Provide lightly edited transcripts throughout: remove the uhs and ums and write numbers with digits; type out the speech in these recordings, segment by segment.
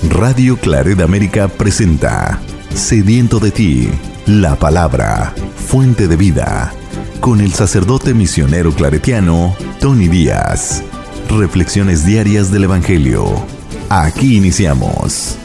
Radio Claret América presenta Sediento de ti, la palabra, fuente de vida, con el sacerdote misionero claretiano Tony Díaz. Reflexiones diarias del Evangelio. Aquí iniciamos.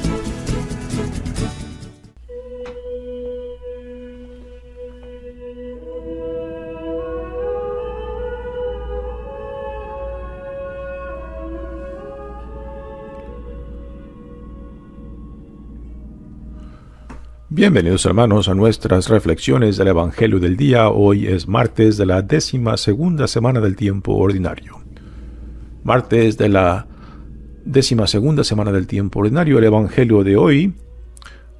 Bienvenidos hermanos a nuestras reflexiones del Evangelio del día. Hoy es martes de la 12ª semana del tiempo ordinario. Martes de la 12ª semana del tiempo ordinario. El Evangelio de hoy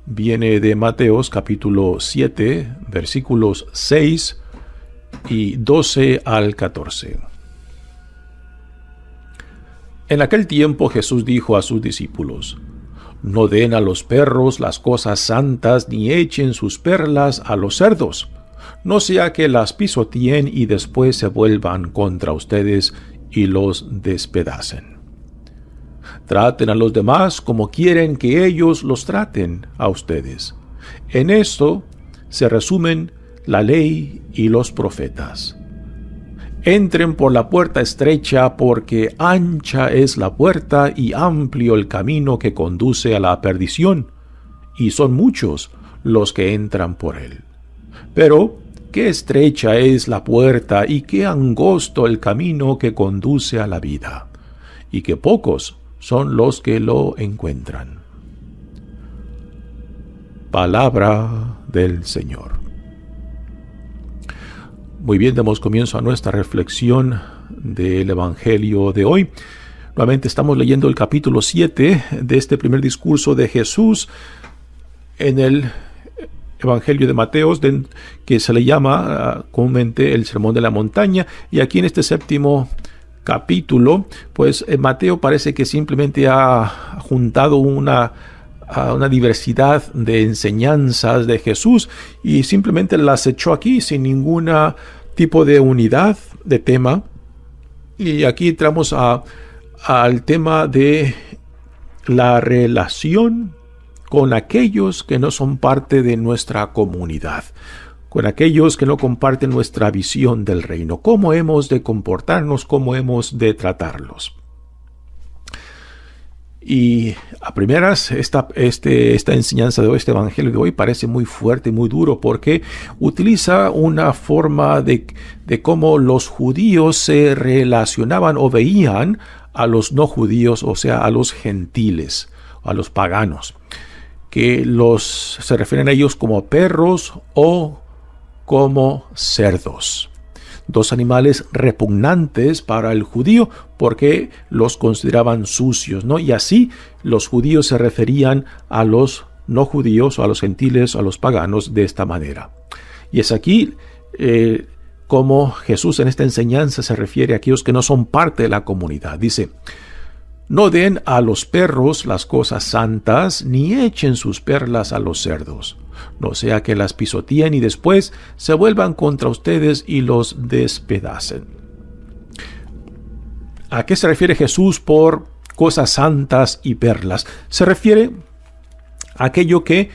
viene de Mateos capítulo 7, versículos 6 y 12 al 14. En aquel tiempo Jesús dijo a sus discípulos: No den a los perros las cosas santas, ni echen sus perlas a los cerdos, no sea que las pisoteen y después se vuelvan contra ustedes y los despedacen. Traten a los demás como quieren que ellos los traten a ustedes. En esto se resumen la ley y los profetas. Entren por la puerta estrecha, porque ancha es la puerta y amplio el camino que conduce a la perdición, y son muchos los que entran por él. Pero qué estrecha es la puerta y qué angosto el camino que conduce a la vida, y qué pocos son los que lo encuentran. Palabra del Señor. Muy bien, damos comienzo a nuestra reflexión del Evangelio de hoy. Nuevamente estamos leyendo el capítulo 7 de este primer discurso de Jesús en el Evangelio de Mateos, que se le llama comúnmente el Sermón de la Montaña. Y aquí en este séptimo capítulo, pues Mateo parece que simplemente ha juntado una diversidad de enseñanzas de Jesús y simplemente las echó aquí sin ningún tipo de unidad de tema. Y aquí entramos al tema de la relación con aquellos que no son parte de nuestra comunidad, con aquellos que no comparten nuestra visión del reino, cómo hemos de comportarnos, cómo hemos de tratarlos. Y a primeras, esta enseñanza de hoy, este evangelio de hoy, parece muy fuerte, muy duro, porque utiliza una forma de cómo los judíos se relacionaban o veían a los no judíos, o sea, a los gentiles, a los paganos, que se refieren a ellos como perros o como cerdos. Dos animales repugnantes para el judío porque los consideraban sucios, ¿no? Y así los judíos se referían a los no judíos o a los gentiles, a los paganos de esta manera. Y es aquí como Jesús en esta enseñanza se refiere a aquellos que no son parte de la comunidad. Dice: No den a los perros las cosas santas, ni echen sus perlas a los cerdos, no sea que las pisoteen y después se vuelvan contra ustedes y los despedacen. ¿A qué se refiere Jesús por cosas santas y perlas? Se refiere a aquello que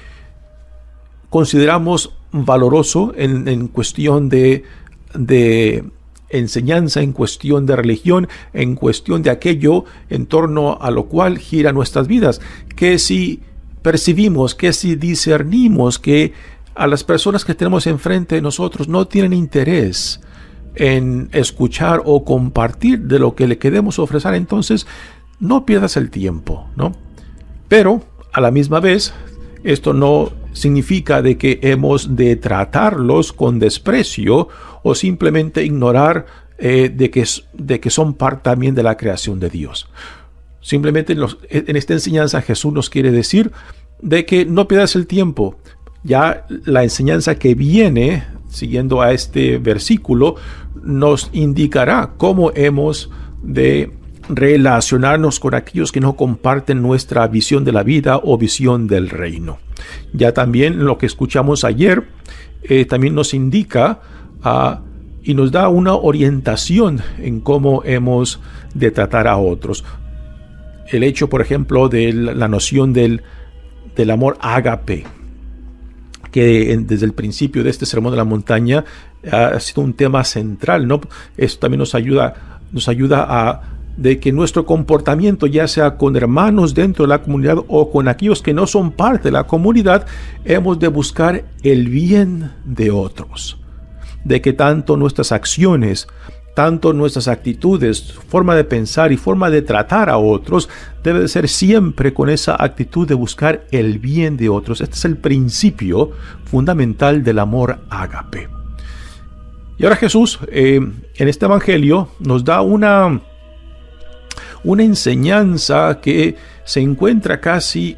consideramos valoroso en cuestión de enseñanza, en cuestión de religión, en cuestión de aquello en torno a lo cual gira nuestras vidas, que si percibimos, que si discernimos que a las personas que tenemos enfrente de nosotros no tienen interés en escuchar o compartir de lo que le queremos ofrecer, entonces no pierdas el tiempo, ¿no? Pero a la misma vez, esto no significa de que hemos de tratarlos con desprecio o simplemente ignorar de que son parte también de la creación de Dios. Simplemente en esta enseñanza Jesús nos quiere decir de que no pierdas el tiempo. Ya la enseñanza que viene siguiendo a este versículo nos indicará cómo hemos de relacionarnos con aquellos que no comparten nuestra visión de la vida o visión del reino. Ya también lo que escuchamos ayer también nos indica y nos da una orientación en cómo hemos de tratar a otros. el hecho, por ejemplo, de la noción del amor ágape, que desde el principio de este Sermón de la Montaña ha sido un tema central, ¿no? Esto también nos ayuda a de que nuestro comportamiento, ya sea con hermanos dentro de la comunidad o con aquellos que no son parte de la comunidad, hemos de buscar el bien de otros, de que tanto nuestras acciones, tanto nuestras actitudes, forma de pensar y forma de tratar a otros debe de ser siempre con esa actitud de buscar el bien de otros. Este es el principio fundamental del amor ágape. Y ahora Jesús en este evangelio nos da una enseñanza que se encuentra casi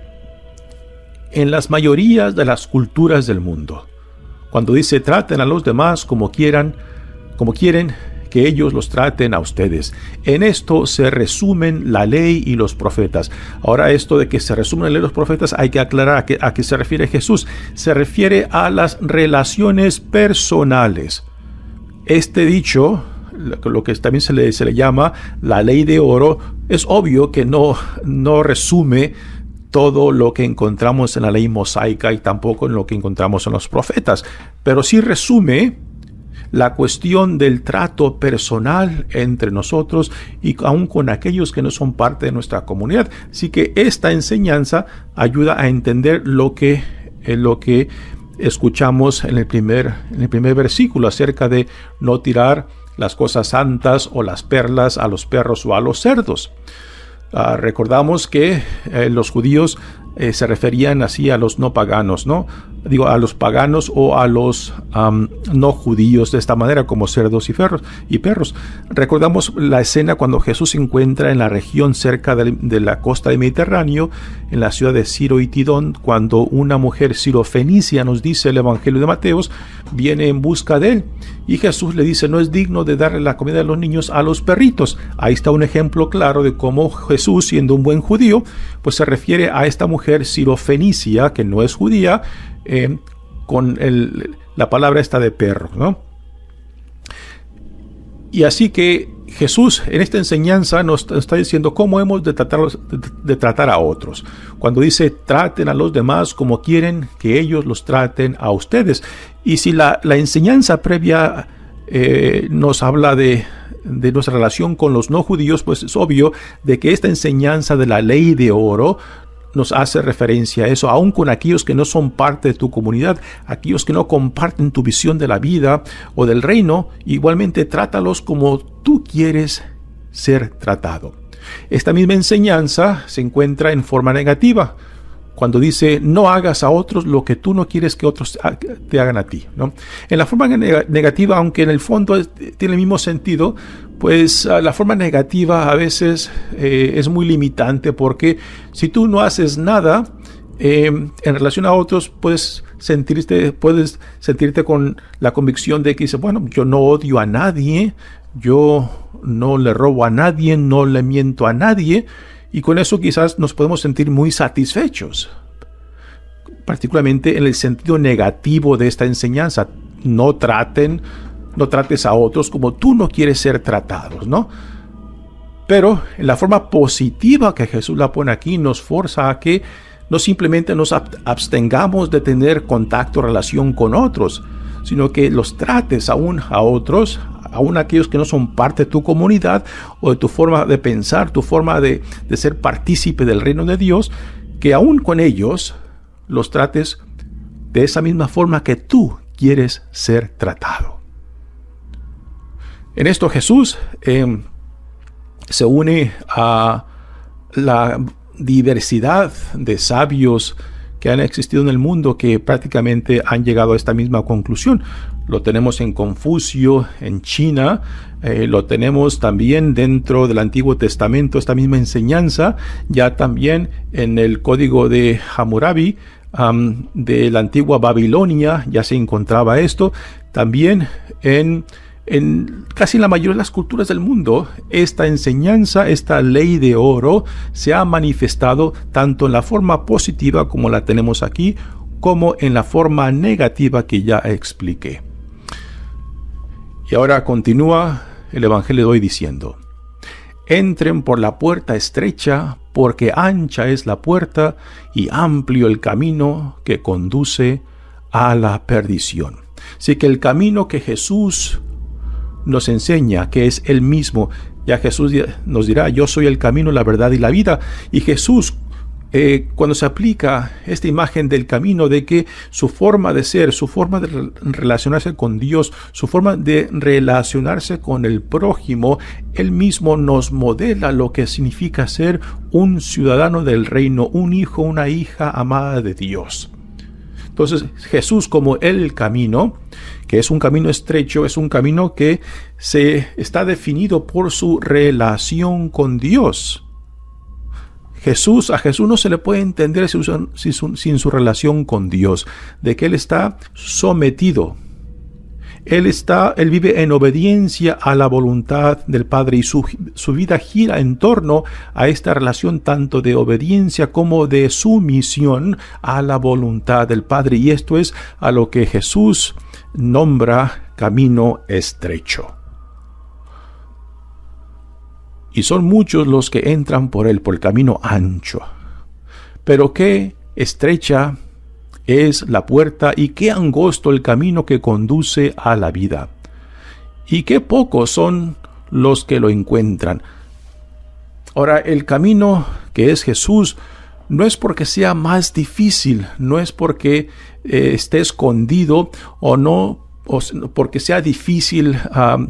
en las mayorías de las culturas del mundo. Cuando dice traten a los demás como quieren que ellos los traten a ustedes. En esto se resumen la ley y los profetas. Ahora, esto de que se resumen la ley y los profetas, hay que aclarar a qué se refiere Jesús. Se refiere a las relaciones personales. Este dicho, lo que también se le llama la ley de oro, es obvio que no resume todo lo que encontramos en la ley mosaica y tampoco en lo que encontramos en los profetas, pero sí resume la cuestión del trato personal entre nosotros y aún con aquellos que no son parte de nuestra comunidad. Así que esta enseñanza ayuda a entender lo que escuchamos en el primer versículo acerca de no tirar las cosas santas o las perlas a los perros o a los cerdos. Recordamos que los judíos se referían así a los no paganos, ¿no? Digo, a los paganos o a los no judíos de esta manera, como cerdos y perros. Recordamos la escena cuando Jesús se encuentra en la región cerca de la costa del Mediterráneo, en la ciudad de Ciro y Tidón, cuando una mujer sirofenicia, nos dice el Evangelio de Mateos, viene en busca de él. Y Jesús le dice, no es digno de darle la comida de los niños a los perritos. Ahí está un ejemplo claro de cómo Jesús, siendo un buen judío, pues se refiere a esta mujer sirofenicia, que no es judía, con la palabra esta de perro, ¿no? Y así que Jesús en esta enseñanza nos está diciendo cómo hemos de tratar a otros. Cuando dice traten a los demás como quieren que ellos los traten a ustedes. Y si la enseñanza previa nos habla de nuestra relación con los no judíos, pues es obvio de que esta enseñanza de la ley de oro nos hace referencia a eso, aún con aquellos que no son parte de tu comunidad, aquellos que no comparten tu visión de la vida o del reino. Igualmente trátalos como tú quieres ser tratado. Esta misma enseñanza se encuentra en forma negativa, cuando dice no hagas a otros lo que tú no quieres que otros te hagan a ti, ¿no? En la forma negativa, aunque en el fondo tiene el mismo sentido, pues la forma negativa a veces es muy limitante, porque si tú no haces nada en relación a otros, puedes sentirte con la convicción de que dice, bueno, yo no odio a nadie, yo no le robo a nadie, no le miento a nadie, y con eso quizás nos podemos sentir muy satisfechos, particularmente en el sentido negativo de esta enseñanza. No trates a otros como tú no quieres ser tratados, ¿no? Pero en la forma positiva que Jesús la pone aquí, nos forza a que no simplemente nos abstengamos de tener contacto, relación con otros, sino que los trates aún a otros, aún aquellos que no son parte de tu comunidad o de tu forma de pensar, tu forma de ser partícipe del reino de Dios, que aún con ellos los trates de esa misma forma que tú quieres ser tratado. En esto Jesús se une a la diversidad de sabios que han existido en el mundo, que prácticamente han llegado a esta misma conclusión. Lo tenemos en Confucio, en China, lo tenemos también dentro del Antiguo Testamento, esta misma enseñanza, ya también en el Código de Hammurabi de la antigua Babilonia ya se encontraba esto. También en casi la mayoría de las culturas del mundo, esta enseñanza, esta ley de oro, se ha manifestado tanto en la forma positiva como la tenemos aquí, como en la forma negativa que ya expliqué. Y ahora continúa el Evangelio de hoy diciendo: entren por la puerta estrecha, porque ancha es la puerta y amplio el camino que conduce a la perdición. Así que el camino que Jesús nos enseña, que es Él mismo, ya Jesús nos dirá: yo soy el camino, la verdad y la vida. Y Jesús, cuando se aplica esta imagen del camino, de que su forma de ser, su forma de relacionarse con Dios, su forma de relacionarse con el prójimo, Él mismo nos modela lo que significa ser un ciudadano del reino, un hijo, una hija amada de Dios. Entonces Jesús, como el camino, que es un camino estrecho, es un camino que se está definido por su relación con Dios. A Jesús no se le puede entender sin su relación con Dios, de que Él está sometido. Él vive en obediencia a la voluntad del Padre, y su vida gira en torno a esta relación tanto de obediencia como de sumisión a la voluntad del Padre. Y esto es a lo que Jesús nombra camino estrecho. Y son muchos los que entran por él, por el camino ancho. Pero qué estrecha es la puerta y qué angosto el camino que conduce a la vida. Y qué pocos son los que lo encuentran. Ahora, el camino que es Jesús no es porque sea más difícil, no es porque esté escondido o no, o porque sea difícil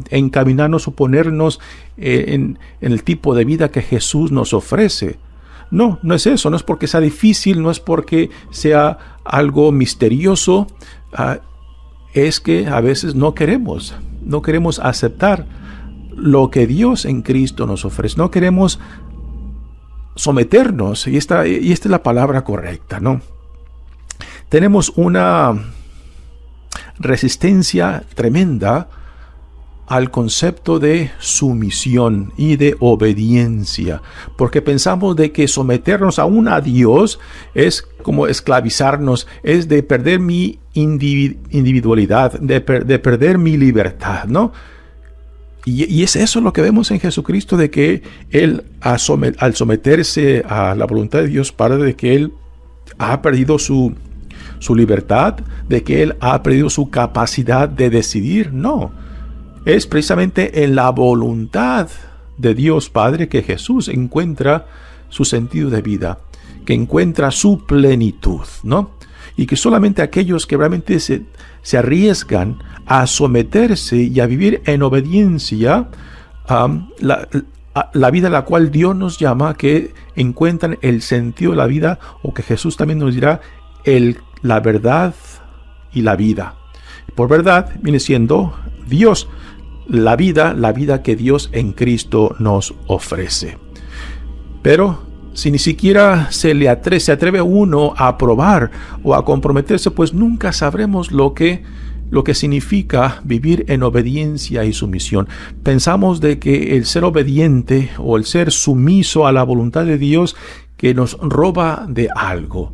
encaminarnos o ponernos en el tipo de vida que Jesús nos ofrece. No es eso, no es porque sea difícil, no es porque sea algo misterioso, es que a veces no queremos aceptar lo que Dios en Cristo nos ofrece, no queremos someternos, y esta es la palabra correcta, ¿no? Tenemos una resistencia tremenda al concepto de sumisión y de obediencia, porque pensamos de que someternos aún a Dios es como esclavizarnos, es de perder mi individualidad, de perder mi libertad, ¿no? Y es eso lo que vemos en Jesucristo, de que Él al someterse a la voluntad de Dios Padre, de que Él ha perdido su libertad, de que Él ha perdido su capacidad de decidir. No, es precisamente en la voluntad de Dios Padre que Jesús encuentra su sentido de vida, que encuentra su plenitud, ¿no? Y que solamente aquellos que realmente se arriesgan a someterse y a vivir en obediencia la vida a la cual Dios nos llama, que encuentran el sentido de la vida, o que Jesús también nos dirá la verdad y la vida. Por verdad viene siendo Dios, la vida que Dios en Cristo nos ofrece. Pero si ni siquiera se atreve uno a probar o a comprometerse, pues nunca sabremos lo que significa vivir en obediencia y sumisión. Pensamos de que el ser obediente o el ser sumiso a la voluntad de Dios, que nos roba de algo.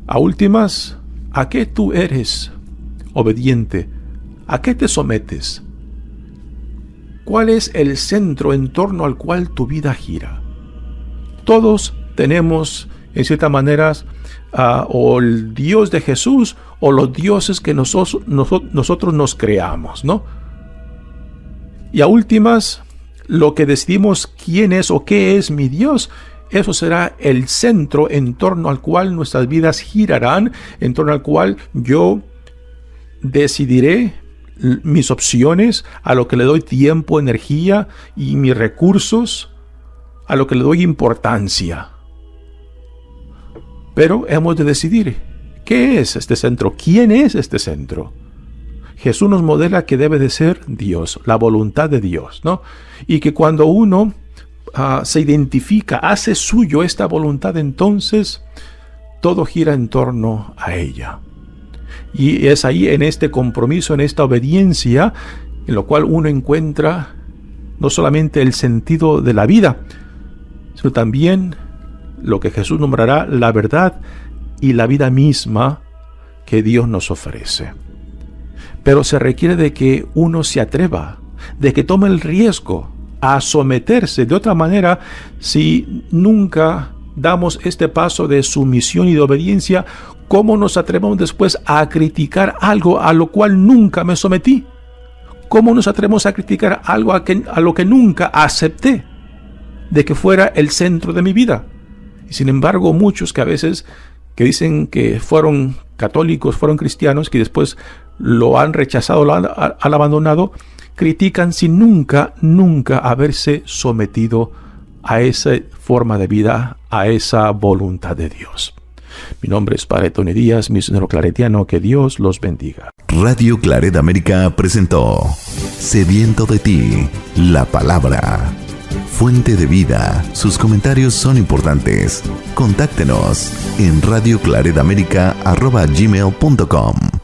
A últimas, ¿a qué tú eres obediente? ¿A qué te sometes? ¿Cuál es el centro en torno al cual tu vida gira? Todos tenemos, en cierta manera, o el Dios de Jesús o los dioses que nosotros nos creamos, ¿no? Y a últimas, lo que decidimos quién es o qué es mi Dios, eso será el centro en torno al cual nuestras vidas girarán, en torno al cual yo decidiré mis opciones, a lo que le doy tiempo, energía y mis recursos, a lo que le doy importancia. Pero hemos de decidir, ¿qué es este centro? ¿Quién es este centro? Jesús nos modela que debe de ser Dios, la voluntad de Dios, ¿no? Y que cuando uno se identifica, hace suyo esta voluntad, entonces todo gira en torno a ella. Y es ahí, en este compromiso, en esta obediencia, en lo cual uno encuentra no solamente el sentido de la vida, sino también lo que Jesús nombrará la verdad y la vida misma que Dios nos ofrece. Pero se requiere de que uno se atreva, de que tome el riesgo a someterse. De otra manera, si nunca damos este paso de sumisión y de obediencia, ¿cómo nos atrevemos después a criticar algo a lo cual nunca me sometí? ¿Cómo nos atrevemos a criticar algo a lo que nunca acepté de que fuera el centro de mi vida? Y sin embargo, muchos que a veces que dicen que fueron católicos, fueron cristianos, que después lo han rechazado, lo han abandonado, critican sin nunca haberse sometido a esa forma de vida, a esa voluntad de Dios. Mi nombre es Padre Tony Díaz, misionero claretiano. Que Dios los bendiga. Radio Claret América presentó Sediento de ti, la palabra. Fuente de vida. Sus comentarios son importantes. Contáctenos en radioclaretamerica@gmail.com.